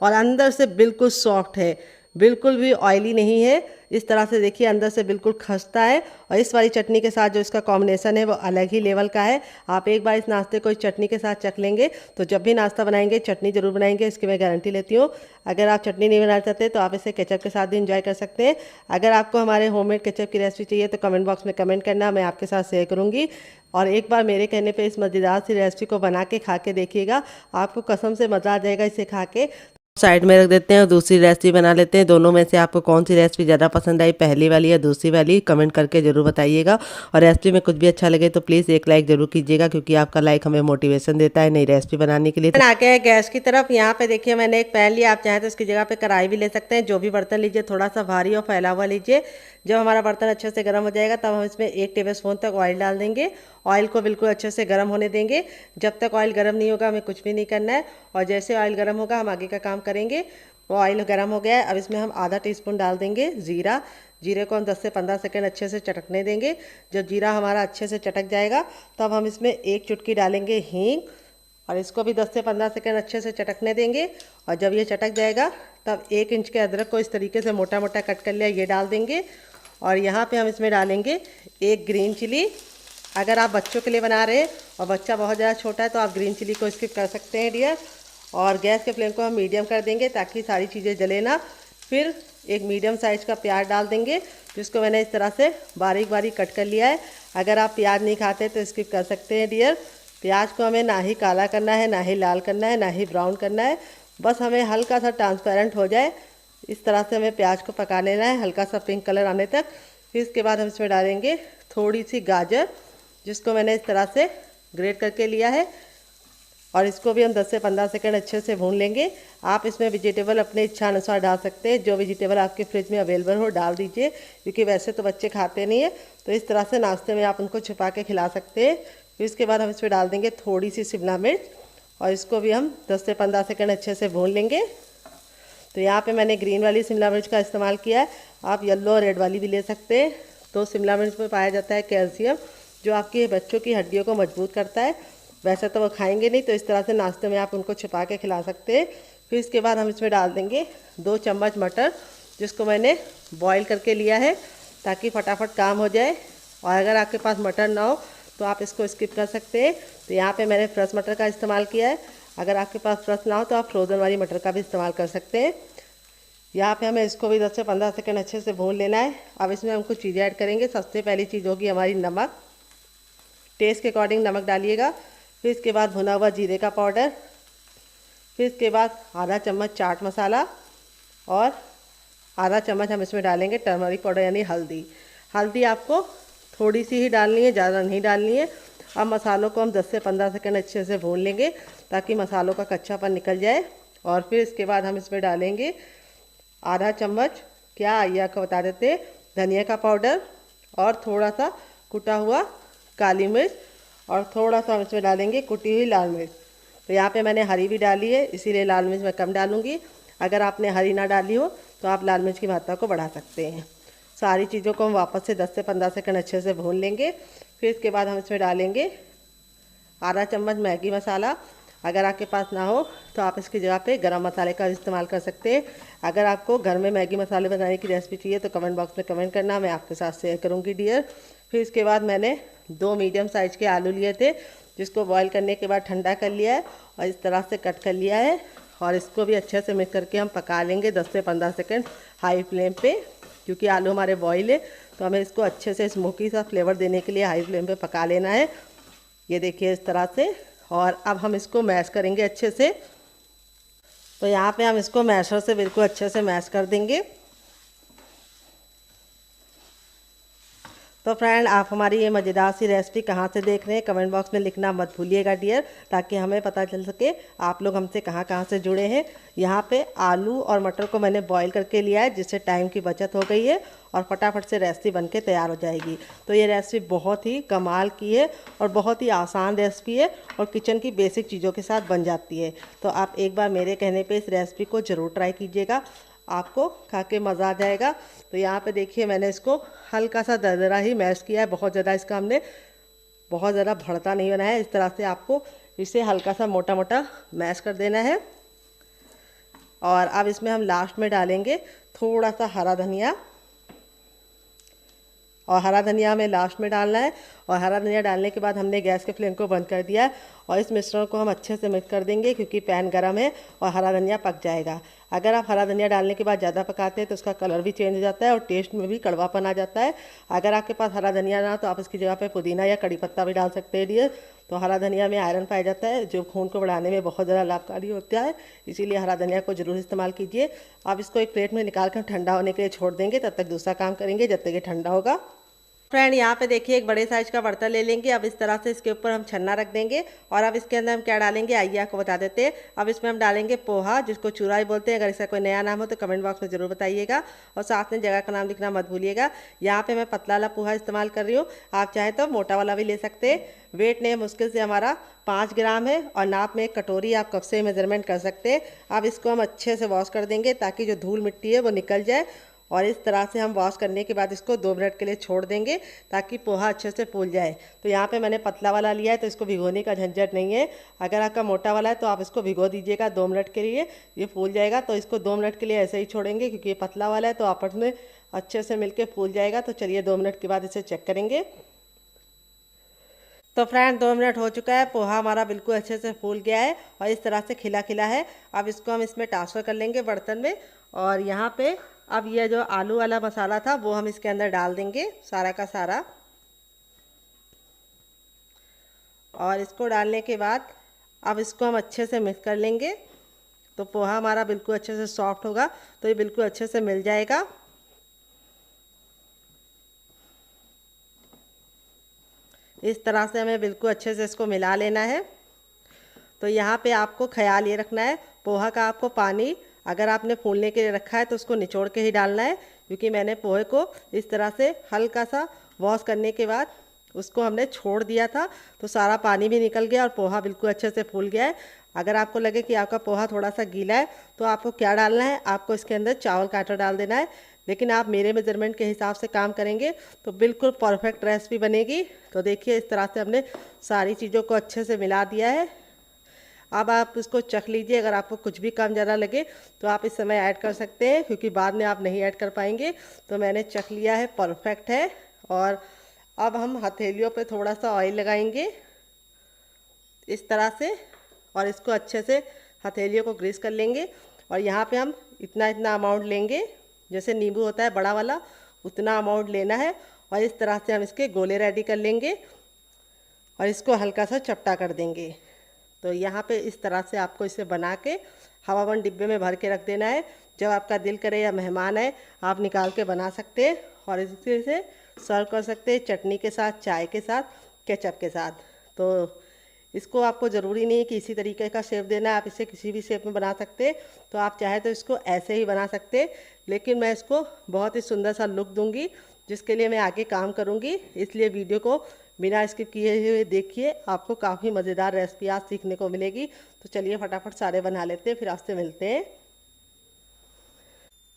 और अंदर से बिल्कुल सॉफ्ट है, बिल्कुल भी ऑयली नहीं है। इस तरह से देखिए अंदर से बिल्कुल खस्ता है और इस वाली चटनी के साथ जो इसका कॉम्बिनेशन है वो अलग ही लेवल का है। आप एक बार इस नाश्ते को इस चटनी के साथ चख लेंगे तो जब भी नाश्ता बनाएंगे चटनी ज़रूर बनाएंगे, इसकी मैं गारंटी लेती हूँ। अगर आप चटनी नहीं बनाना चाहते तो आप इसे केचप के साथ भी इंजॉय कर सकते हैं। अगर आपको हमारे होममेड केचप की रेसिपी चाहिए तो कमेंट बॉक्स में कमेंट करना, मैं आपके साथ शेयर करूँगी। और एक बार मेरे कहने पे इस मज़ेदार सी रेसिपी को बना के खा के देखिएगा, आपको कसम से मज़ा आ जाएगा इसे खा के। साइड में रख देते हैं और दूसरी रेसिपी बना लेते हैं। दोनों में से आपको कौन सी रेसिपी ज़्यादा पसंद आई, पहली वाली या दूसरी वाली, कमेंट करके ज़रूर बताइएगा। और रेसिपी में कुछ भी अच्छा लगे तो प्लीज़ एक लाइक ज़रूर कीजिएगा, क्योंकि आपका लाइक हमें मोटिवेशन देता है नई रेसिपी बनाने के लिए। आके है गैस की तरफ। यहाँ पे देखिए मैंने एक पैन लिया, आप चाहें तो इसकी जगह पे कढ़ाई भी ले सकते हैं। जो भी बर्तन लीजिए थोड़ा सा भारी और फैला हुआ लीजिए। जब हमारा बर्तन अच्छे से गर्म हो जाएगा तब हम इसमें 1 टेबलस्पून तक ऑयल डाल देंगे। ऑयल को बिल्कुल अच्छे से गर्म होने देंगे। जब तक ऑयल गर्म नहीं होगा हमें कुछ भी नहीं करना है और जैसे ऑयल गर्म होगा हम आगे का काम करेंगे। वो ऑयल गर्म हो गया है, अब इसमें हम आधा टीस्पून डाल देंगे जीरा। जीरे को हम 10 से 15 सेकंड अच्छे से चटकने देंगे। जब जीरा हमारा अच्छे से चटक जाएगा तब हम इसमें 1 चुटकी डालेंगे हींग और इसको भी 10 से 15 सेकंड अच्छे से चटकने देंगे। और जब ये चटक जाएगा तब 1 इंच के अदरक को इस तरीके से मोटा मोटा कट कर लिया ये डाल देंगे। और यहाँ पे हम इसमें डालेंगे 1 ग्रीन चिली। अगर आप बच्चों के लिए बना रहे हैं और बच्चा बहुत ज़्यादा छोटा है तो आप ग्रीन चिली को स्किप कर सकते हैं डियर। और गैस के फ्लेम को हम मीडियम कर देंगे ताकि सारी चीज़ें जले ना। फिर एक मीडियम साइज़ का प्याज डाल देंगे, जिसको मैंने इस तरह से बारीक बारीक कट कर लिया है। अगर आप प्याज नहीं खाते तो स्किप कर सकते हैं डियर। प्याज को हमें ना ही काला करना है, ना ही लाल करना है, ना ही ब्राउन करना है, बस हमें हल्का सा ट्रांसपेरेंट हो जाए इस तरह से हमें प्याज को पका लेना है, हल्का सा पिंक कलर आने तक। फिर इसके बाद हम इसमें डालेंगे थोड़ी सी गाजर, जिसको मैंने इस तरह से ग्रेट करके लिया है और इसको भी हम 10 से 15 सेकंड अच्छे से भून लेंगे। आप इसमें वेजिटेबल अपने इच्छा अनुसार डाल सकते हैं, जो वेजिटेबल आपके फ्रिज में अवेलेबल हो डाल दीजिए, क्योंकि वैसे तो बच्चे खाते नहीं है। तो इस तरह से नाश्ते में आप उनको छुपा के खिला सकते हैं। फिर इसके बाद हम इसमें डाल देंगे थोड़ी सी शिमला मिर्च और इसको भी हम 10 से 15 सेकंड अच्छे से भून लेंगे। तो यहाँ पे मैंने ग्रीन वाली शिमला मिर्च का इस्तेमाल किया है, आप येलो और रेड वाली भी ले सकते हैं। तो शिमला मिर्च में पाया जाता है कैल्शियम, जो आपके बच्चों की हड्डियों को मजबूत करता है। वैसे तो वो खाएंगे नहीं, तो इस तरह से नाश्ते में आप उनको छुपा के खिला सकते हैं। फिर इसके बाद हम इसमें डाल देंगे 2 चम्मच मटर, जिसको मैंने बॉईल करके लिया है ताकि फटाफट काम हो जाए। और अगर आपके पास मटर ना हो तो आप इसको स्किप कर सकते हैं। तो यहाँ पे मैंने फ्रेश मटर का इस्तेमाल किया है। अगर आपके पास फ्रेश ना हो तो आप फ्रोज़न वाली मटर का भी इस्तेमाल कर सकते हैं। यहाँ पे हमें इसको भी 10 से 15 सेकंड अच्छे से भून लेना है। अब इसमें हम कुछ चीज़ें ऐड करेंगे। सबसे पहली चीज़ होगी हमारी नमक। टेस्ट के अकॉर्डिंग नमक डालिएगा। फिर इसके बाद भुना हुआ जीरे का पाउडर, फिर इसके बाद आधा चम्मच चाट मसाला और आधा चम्मच हम इसमें डालेंगे टर्मरिक पाउडर यानी हल्दी। हल्दी आपको थोड़ी सी ही डालनी है, ज़्यादा नहीं डालनी है। अब मसालों को हम 10 से 15 सेकंड अच्छे से भून लेंगे ताकि मसालों का कच्चापन निकल जाए। और फिर इसके बाद हम इसमें डालेंगे आधा चम्मच, क्या आइए आपको बता देते हैं, धनिया का पाउडर और थोड़ा सा कुटा हुआ काली मिर्च और थोड़ा सा हम इसमें डालेंगे कुटी हुई लाल मिर्च। तो यहाँ पे मैंने हरी भी डाली है, इसीलिए लाल मिर्च मैं कम डालूँगी। अगर आपने हरी ना डाली हो तो आप लाल मिर्च की मात्रा को बढ़ा सकते हैं। सारी चीज़ों को हम वापस से 10 से 15 सेकंड अच्छे से भून लेंगे। फिर इसके बाद हम इसमें डालेंगे आधा चम्मच मैगी मसाला। अगर आपके पास ना हो तो आप इसकी जगह पे गरम मसाले का इस्तेमाल कर सकते हैं। अगर आपको घर में मैगी मसाले बनाने की रेसिपी चाहिए तो कमेंट बॉक्स में कमेंट करना, मैं आपके साथ शेयर करूँगी डियर। फिर इसके बाद मैंने 2 मीडियम साइज़ के आलू लिए थे, जिसको बॉईल करने के बाद ठंडा कर लिया है और इस तरह से कट कर लिया है। और इसको भी अच्छे से मिक्स करके हम पका लेंगे 10 से 15 सेकंड हाई फ्लेम पे, क्योंकि आलू हमारे बॉईल है तो हमें इसको अच्छे से स्मोकी सा फ्लेवर देने के लिए हाई फ्लेम पे पका लेना है। ये देखिए इस तरह से। और अब हम इसको मैश करेंगे अच्छे से। तो यहाँ पे हम इसको मैशर से बिल्कुल अच्छे से मैश कर देंगे। तो फ्रेंड, आप हमारी ये मज़ेदार सी रेसिपी कहाँ से देख रहे हैं कमेंट बॉक्स में लिखना मत भूलिएगा डियर, ताकि हमें पता चल सके आप लोग हमसे कहाँ कहाँ से जुड़े हैं। यहाँ पे आलू और मटर को मैंने बॉईल करके लिया है, जिससे टाइम की बचत हो गई है और फटाफट से रेसिपी बनके तैयार हो जाएगी। तो ये रेसिपी बहुत ही कमाल की है और बहुत ही आसान रेसिपी है और किचन की बेसिक चीज़ों के साथ बन जाती है। तो आप एक बार मेरे कहने पर इस रेसिपी को ज़रूर ट्राई कीजिएगा, आपको खा के मज़ा आ जाएगा। तो यहाँ पे देखिए मैंने इसको हल्का सा दरदरा ही मैश किया है, बहुत ज़्यादा इसका हमने बहुत ज़्यादा भरता नहीं बनाया है। इस तरह से आपको इसे हल्का सा मोटा मोटा मैश कर देना है। और अब इसमें हम लास्ट में डालेंगे थोड़ा सा हरा धनिया, और हरा धनिया हमें लास्ट में डालना है। और हरा धनिया डालने के बाद हमने गैस के फ्लेम को बंद कर दिया है और इस मिश्रण को हम अच्छे से मिक्स कर देंगे, क्योंकि पैन गरम है और हरा धनिया पक जाएगा। अगर आप हरा धनिया डालने के बाद ज़्यादा पकाते हैं तो उसका कलर भी चेंज हो जाता है और टेस्ट में भी कड़वापन आ जाता है। अगर आपके पास हरा धनिया ना हो तो आप इसकी जगह पे पुदीना या कड़ी पत्ता भी डाल सकते हैं डियर। तो हरा धनिया में आयरन पाया जाता है, जो खून को बढ़ाने में बहुत ज़्यादा लाभकारी होता है, इसीलिए हरा धनिया को जरूर इस्तेमाल कीजिए। आप इसको एक प्लेट में निकाल कर ठंडा होने के लिए छोड़ देंगे, तब तक दूसरा काम करेंगे जब तक ये ठंडा होगा। फ्रेंड, यहाँ पे देखिए एक बड़े साइज का बर्तन ले लेंगे। अब इस तरह से इसके ऊपर हम छन्ना रख देंगे और अब इसके अंदर हम क्या डालेंगे आइए आपको बता देते हैं। अब इसमें हम डालेंगे पोहा, जिसको चूराई बोलते हैं। अगर इसका कोई नया नाम हो तो कमेंट बॉक्स में ज़रूर बताइएगा और साथ में जगह का नाम लिखना मत भूलिएगा। यहाँ पे मैं पतला वाला पोहा इस्तेमाल कर रही हूँ, आप चाहे तो मोटा वाला भी ले सकते हैं। वेट ने मुश्किल से हमारा 5 ग्राम है और नाप में एक कटोरी आप कब से मेजरमेंट कर सकते हैं। अब इसको हम अच्छे से वॉश कर देंगे ताकि जो धूल मिट्टी है वो निकल जाए। और इस तरह से हम वॉश करने के बाद इसको 2 मिनट के लिए छोड़ देंगे ताकि पोहा अच्छे से फूल जाए। तो यहाँ पे मैंने पतला वाला लिया है तो इसको भिगोने का झंझट नहीं है। अगर आपका मोटा वाला है तो आप इसको भिगो दीजिएगा 2 मिनट के लिए, ये फूल जाएगा। तो इसको 2 मिनट के लिए ऐसे ही छोड़ेंगे, क्योंकि ये पतला वाला है तो आपस में अच्छे से मिलके फूल जाएगा। तो चलिए 2 मिनट के बाद इसे चेक करेंगे। तो फ्रेंड 2 मिनट हो चुका है, पोहा हमारा बिल्कुल अच्छे से फूल गया है और इस तरह से खिला खिला है। अब इसको हम इसमें ट्रांसफ़र कर लेंगे बर्तन में। और यहाँ पे अब ये जो आलू वाला मसाला था वो हम इसके अंदर डाल देंगे सारा का सारा। और इसको डालने के बाद अब इसको हम अच्छे से मिक्स कर लेंगे। तो पोहा हमारा बिल्कुल अच्छे से सॉफ्ट होगा, तो ये बिल्कुल अच्छे से मिल जाएगा। इस तरह से हमें बिल्कुल अच्छे से इसको मिला लेना है। तो यहाँ पे आपको ख्याल ये रखना है, पोहा का आपको पानी अगर आपने फूलने के लिए रखा है तो उसको निचोड़ के ही डालना है, क्योंकि मैंने पोहे को इस तरह से हल्का सा वॉश करने के बाद उसको हमने छोड़ दिया था, तो सारा पानी भी निकल गया और पोहा बिल्कुल अच्छे से फूल गया है। अगर आपको लगे कि आपका पोहा थोड़ा सा गीला है तो आपको क्या डालना है, आपको इसके अंदर चावल का आटा डाल देना है। लेकिन आप मेरे मेजरमेंट के हिसाब से काम करेंगे तो बिल्कुल परफेक्ट रेसिपी बनेगी। तो देखिए इस तरह से हमने सारी चीज़ों को अच्छे से मिला दिया है। अब आप इसको चख लीजिए, अगर आपको कुछ भी कम ज़्यादा लगे तो आप इस समय ऐड कर सकते हैं, क्योंकि बाद में आप नहीं ऐड कर पाएंगे। तो मैंने चख लिया है, परफेक्ट है। और अब हम हथेलियों पे थोड़ा सा ऑयल लगाएंगे इस तरह से और इसको अच्छे से हथेलियों को ग्रीस कर लेंगे। और यहाँ पे हम इतना इतना अमाउंट लेंगे, जैसे नींबू होता है बड़ा वाला, उतना अमाउंट लेना है। और इस तरह से हम इसके गोले रेडी कर लेंगे और इसको हल्का सा चपटा कर देंगे। तो यहाँ पे इस तरह से आपको इसे बना के हवाबंद डिब्बे में भर के रख देना है। जब आपका दिल करे या मेहमान आए आप निकाल के बना सकते हैं और इसे से सर्व कर सकते हैं चटनी के साथ, चाय के साथ, केचप के साथ। तो इसको आपको ज़रूरी नहीं है कि इसी तरीके का शेप देना है, आप इसे किसी भी शेप में बना सकते हैं। तो आप चाहे तो इसको ऐसे ही बना सकते हैं, लेकिन मैं इसको बहुत ही सुंदर सा लुक दूंगी, जिसके लिए मैं आगे काम करूंगी। इसलिए वीडियो को बिना स्किप किए हुए देखिए, आपको काफ़ी मज़ेदार रेसिपी आज सीखने को मिलेगी। तो चलिए फटाफट सारे बना लेते हैं, फिर आपसे मिलते हैं।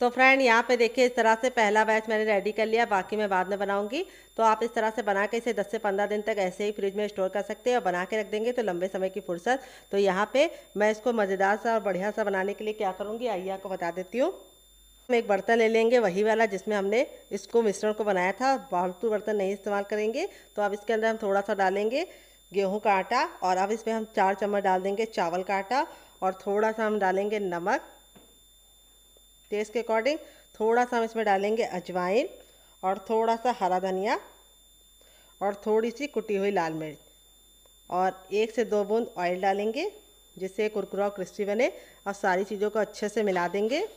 तो फ्रेंड यहाँ पे देखिए इस तरह से पहला बैच मैंने रेडी कर लिया, बाकी मैं बाद में बनाऊंगी। तो आप इस तरह से बना के इसे 10 से 15 दिन तक ऐसे ही फ्रिज में स्टोर कर सकते हैं और बना के रख देंगे तो लंबे समय की फुर्सत। तो यहाँ पे मैं इसको मज़ेदार सा और बढ़िया सा बनाने के लिए क्या करूँगी, आइए आपको बता देती हूँ। हम एक बर्तन ले लेंगे वही वाला जिसमें हमने इसको मिश्रण को बनाया था, फालतू बर्तन नहीं इस्तेमाल करेंगे। तो अब इसके अंदर हम थोड़ा सा डालेंगे गेहूँ का आटा, और अब इसमें हम 4 चम्मच डाल देंगे चावल का आटा, और थोड़ा सा हम डालेंगे नमक टेस्ट के अकॉर्डिंग, थोड़ा सा हम इसमें डालेंगे अजवाइन, और थोड़ा सा हरा धनिया, और थोड़ी सी कुटी हुई लाल मिर्च, और 1 से 2 बूंद ऑयल डालेंगे जिससे कुरकुरा और क्रिस्पी बने। और सारी चीज़ों को अच्छे से मिला देंगे,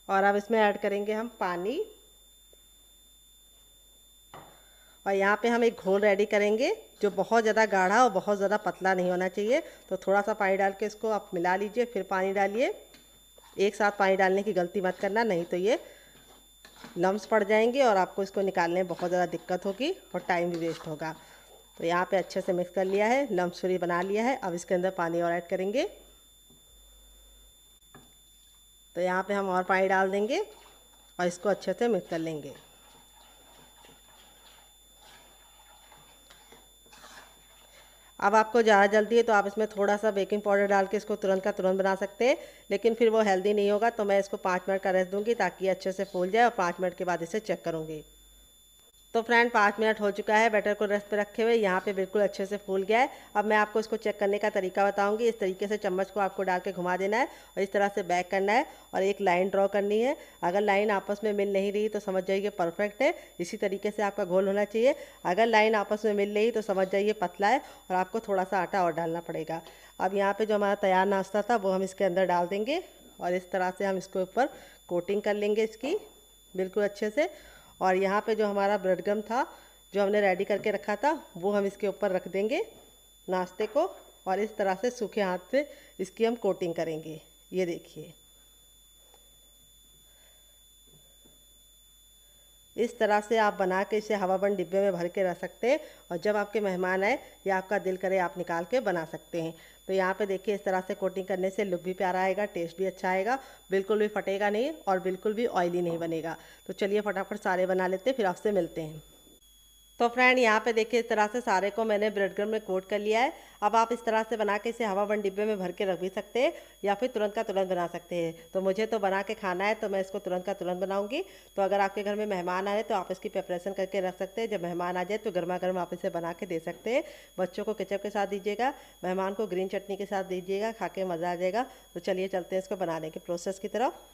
और अब इसमें ऐड करेंगे हम पानी। और यहाँ पे हम एक घोल रेडी करेंगे जो बहुत ज़्यादा गाढ़ा और बहुत ज़्यादा पतला नहीं होना चाहिए। तो थोड़ा सा पानी डाल के इसको आप मिला लीजिए, फिर पानी डालिए। एक साथ पानी डालने की गलती मत करना, नहीं तो ये लम्स पड़ जाएंगे और आपको इसको निकालने में बहुत ज़्यादा दिक्कत होगी और टाइम भी वेस्ट होगा। तो यहाँ पे अच्छे से मिक्स कर लिया है, लम्स फ्री बना लिया है। अब इसके अंदर पानी और ऐड करेंगे। तो यहाँ पे हम और पानी डाल देंगे और इसको अच्छे से मिक्स कर लेंगे। अब आपको ज़्यादा जल्दी है तो आप इसमें थोड़ा सा बेकिंग पाउडर डाल के इसको तुरंत का तुरंत बना सकते हैं, लेकिन फिर वो हेल्दी नहीं होगा। तो मैं इसको 5 मिनट का रेस्ट दूंगी ताकि ये अच्छे से फूल जाए, और 5 मिनट के बाद इसे चेक करूंगी। तो फ्रेंड 5 मिनट हो चुका है बैटर को रेस्ट पे रखे हुए, यहाँ पे बिल्कुल अच्छे से फूल गया है। अब मैं आपको इसको चेक करने का तरीका बताऊंगी। इस तरीके से चम्मच को आपको डाल के घुमा देना है और इस तरह से बैक करना है और एक लाइन ड्रॉ करनी है। अगर लाइन आपस में मिल नहीं रही तो समझ जाइए परफेक्ट है। इसी तरीके से आपका घोल होना चाहिए। अगर लाइन आपस में मिल रही तो समझ जाइए पतला है और आपको थोड़ा सा आटा और डालना पड़ेगा। अब यहाँ पर जो हमारा तैयार नाश्ता था वो हम इसके अंदर डाल देंगे और इस तरह से हम इसके ऊपर कोटिंग कर लेंगे इसकी बिल्कुल अच्छे से। और यहाँ पे जो हमारा ब्रेड गम था जो हमने रेडी करके रखा था वो हम इसके ऊपर रख देंगे नाश्ते को, और इस तरह से सूखे हाथ से इसकी हम कोटिंग करेंगे। ये देखिए इस तरह से आप बना के इसे हवाबंद डिब्बे में भर के रख सकते हैं, और जब आपके मेहमान आए या आपका दिल करे आप निकाल के बना सकते हैं। तो यहाँ पे देखिए इस तरह से कोटिंग करने से लुक भी प्यारा आएगा, टेस्ट भी अच्छा आएगा, बिल्कुल भी फटेगा नहीं और बिल्कुल भी ऑयली नहीं बनेगा। तो चलिए फटाफट सारे बना लेते हैं, फिर आपसे मिलते हैं। तो फ्रेंड यहाँ पे देखिए इस तरह से सारे को मैंने ब्रेड क्रम्ब में कोट कर लिया है। अब आप इस तरह से बना के इसे हवाबंद डिब्बे में भर के रख भी सकते हैं या फिर तुरंत का तुरंत बना सकते हैं। तो मुझे तो बना के खाना है तो मैं इसको तुरंत का तुरंत बनाऊंगी। तो अगर आपके घर में मेहमान आए तो आप इसकी प्रिपरेशन करके रख सकते हैं। जब मेहमान आ जाए तो गर्मा गर्म आप इसे बना के दे सकते हैं। बच्चों को केचप के साथ दीजिएगा, मेहमान को ग्रीन चटनी के साथ दीजिएगा, खा के मज़ा आ जाएगा। तो चलिए चलते हैं इसको बनाने के प्रोसेस की तरफ।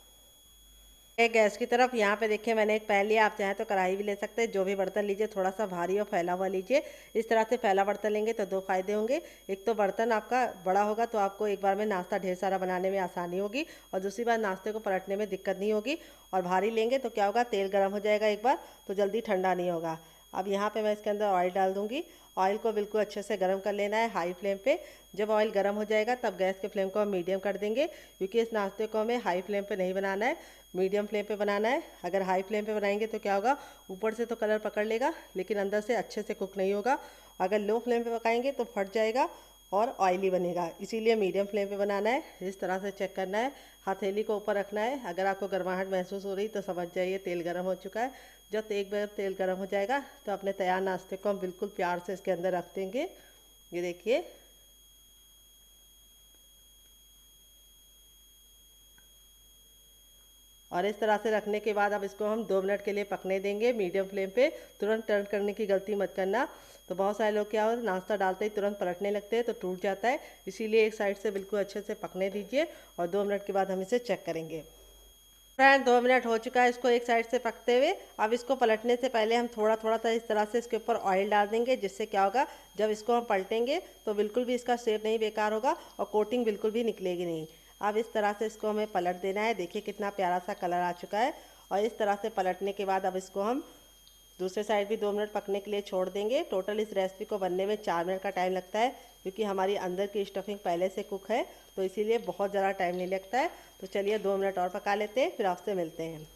एक गैस की तरफ यहाँ पे देखिए मैंने एक पैन लिया, आप चाहें तो कढ़ाई भी ले सकते हैं। जो भी बर्तन लीजिए थोड़ा सा भारी और फैला हुआ लीजिए। इस तरह से फैला बर्तन लेंगे तो 2 फायदे होंगे। एक तो बर्तन आपका बड़ा होगा तो आपको एक बार में नाश्ता ढेर सारा बनाने में आसानी होगी, और दूसरी बार नाश्ते को पलटने में दिक्कत नहीं होगी। और भारी लेंगे तो क्या होगा, तेल गर्म हो जाएगा एक बार तो जल्दी ठंडा नहीं होगा। अब यहाँ पे मैं इसके अंदर ऑयल डाल दूँगी। ऑयल को बिल्कुल अच्छे से गर्म कर लेना है हाई फ्लेम पे। जब ऑयल गर्म हो जाएगा तब गैस के फ्लेम को हम मीडियम कर देंगे, क्योंकि इस नाश्ते को हमें हाई फ्लेम पे नहीं बनाना है, मीडियम फ्लेम पे बनाना है। अगर हाई फ्लेम पे बनाएंगे तो क्या होगा, ऊपर से तो कलर पकड़ लेगा लेकिन अंदर से अच्छे से कुक नहीं होगा। अगर लो फ्लेम पे पकाएंगे तो फट जाएगा और ऑयली बनेगा, इसीलिए मीडियम फ्लेम पे बनाना है। इस तरह से चेक करना है, हथेली को ऊपर रखना है। अगर आपको गर्माहट महसूस हो रही तो समझ जाइए तेल गर्म हो चुका है। जब एक बार तेल गर्म हो जाएगा तो अपने तैयार नाश्ते को हम बिल्कुल प्यार से इसके अंदर रख देंगे। ये देखिए और इस तरह से रखने के बाद अब इसको हम 2 मिनट के लिए पकने देंगे मीडियम फ्लेम पे। तुरंत टर्न करने की गलती मत करना। तो बहुत सारे लोग क्या हो, नाश्ता डालते ही तुरंत पलटने लगते हैं तो टूट जाता है, इसीलिए एक साइड से बिल्कुल अच्छे से पकने दीजिए और 2 मिनट के बाद हम इसे चेक करेंगे। फ्रेंड 2 मिनट हो चुका है इसको एक साइड से पकते हुए। अब इसको पलटने से पहले हम थोड़ा थोड़ा सा इस तरह से इसके ऊपर ऑयल डाल देंगे, जिससे क्या होगा जब इसको हम पलटेंगे तो बिल्कुल भी इसका शेप नहीं बेकार होगा और कोटिंग बिल्कुल भी निकलेगी नहीं। अब इस तरह से इसको हमें पलट देना है। देखिए कितना प्यारा सा कलर आ चुका है। और इस तरह से पलटने के बाद अब इसको हम दूसरे साइड भी 2 मिनट पकने के लिए छोड़ देंगे। टोटल इस रेसिपी को बनने में 4 मिनट का टाइम लगता है, क्योंकि हमारी अंदर की स्टफिंग पहले से कुक है तो इसीलिए बहुत ज़्यादा टाइम नहीं लगता है। तो चलिए 2 मिनट और पका लेते हैं, फिर आपसे मिलते हैं।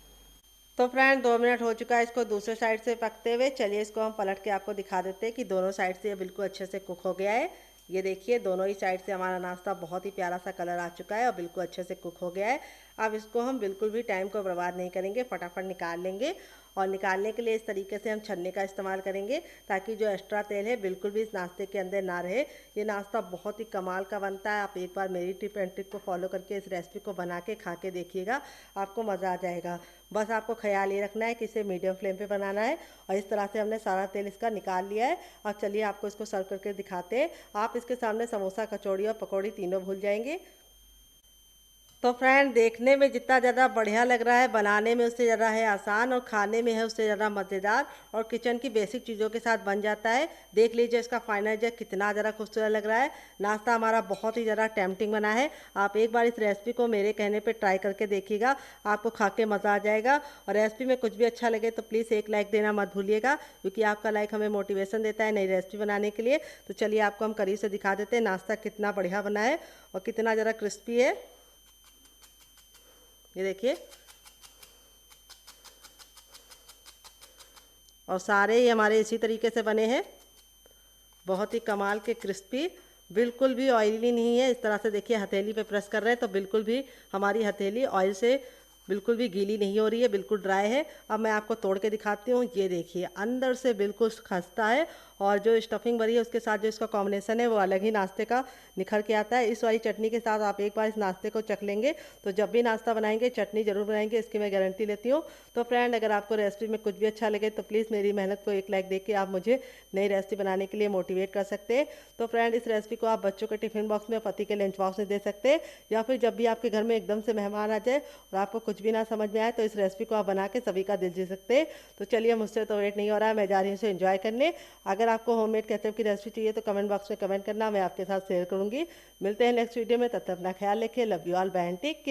तो फ्रेंड 2 मिनट हो चुका है इसको दूसरे साइड से पकते हुए। चलिए इसको हम पलट के आपको दिखा देते हैं कि दोनों साइड से ये बिल्कुल अच्छे से कुक हो गया है। ये देखिए दोनों ही साइड से हमारा नाश्ता बहुत ही प्यारा सा कलर आ चुका है और बिल्कुल अच्छे से कुक हो गया है। अब इसको हम बिल्कुल भी टाइम को बर्बाद नहीं करेंगे, फटाफट निकाल लेंगे। और निकालने के लिए इस तरीके से हम छन्नी का इस्तेमाल करेंगे ताकि जो एक्स्ट्रा तेल है बिल्कुल भी इस नाश्ते के अंदर ना रहे। ये नाश्ता बहुत ही कमाल का बनता है। आप एक बार मेरी टिप एंड ट्रिक को फॉलो करके इस रेसिपी को बना के खा के देखिएगा, आपको मज़ा आ जाएगा। बस आपको ख्याल ये रखना है कि इसे मीडियम फ्लेम पे बनाना है। और इस तरह से हमने सारा तेल इसका निकाल लिया है। और चलिए आपको इसको सर्व करके दिखाते हैं। आप इसके सामने समोसा, कचौड़ी और पकौड़ी तीनों भूल जाएंगे। तो फ्रेंड, देखने में जितना ज़्यादा बढ़िया लग रहा है, बनाने में उससे ज़्यादा है आसान और खाने में है उससे ज़्यादा मज़ेदार और किचन की बेसिक चीज़ों के साथ बन जाता है। देख लीजिए इसका फाइनल रिजल्ट कितना ज़्यादा खूबसूरत लग रहा है। नाश्ता हमारा बहुत ही ज़्यादा टेम्पटिंग बना है। आप एक बार इस रेसिपी को मेरे कहने पर ट्राई करके देखिएगा, आपको खा के मज़ा आ जाएगा। और रेसिपी में कुछ भी अच्छा लगे तो प्लीज़ एक लाइक देना मत भूलिएगा, क्योंकि आपका लाइक हमें मोटिवेशन देता है नई रेसिपी बनाने के लिए। तो चलिए आपको हम करीब से दिखा देते हैं नाश्ता कितना बढ़िया बना है और कितना ज़्यादा क्रिस्पी है। ये देखिए, और सारे ही हमारे इसी तरीके से बने हैं, बहुत ही कमाल के क्रिस्पी, बिल्कुल भी ऑयली नहीं है। इस तरह से देखिए हथेली पे प्रेस कर रहे हैं तो बिल्कुल भी हमारी हथेली ऑयल से बिल्कुल भी गीली नहीं हो रही है, बिल्कुल ड्राई है। अब मैं आपको तोड़ के दिखाती हूँ। ये देखिए अंदर से बिल्कुल खस्ता है और जो स्टफिंग भरी है उसके साथ जो इसका कॉम्बिनेशन है वो अलग ही नाश्ते का निखर के आता है। इस वाली चटनी के साथ आप एक बार इस नाश्ते को चख लेंगे तो जब भी नाश्ता बनाएंगे चटनी जरूर बनाएंगे, इसकी मैं गारंटी लेती हूँ। तो फ्रेंड, अगर आपको रेसिपी में कुछ भी अच्छा लगे तो प्लीज़ मेरी मेहनत को एक लाइक देके आप मुझे नई रेसिपी बनाने के लिए मोटिवेट कर सकते हैं। तो फ्रेंड, इस रेसिपी को आप बच्चों के टिफिन बॉक्स में, पति के लंच बॉक्स में दे सकते हैं, या फिर जब भी आपके घर में एकदम से मेहमान आ जाए और आपको कुछ भी ना समझ में आए तो इस रेसिपी को आप बना के सभी का दिल जीत सकते हैं। तो चलिए, मुझसे तो वेट नहीं हो रहा है, मैं जा रही हूँ इसे एंजॉय करने। अगर आपको होममेड केचप की रेसिपी चाहिए तो कमेंट बॉक्स में कमेंट करना, मैं आपके साथ शेयर करूँगी। मिलते हैं नेक्स्ट वीडियो में, तब तक अपना ख्याल रखिए। Love you all, bye and take care.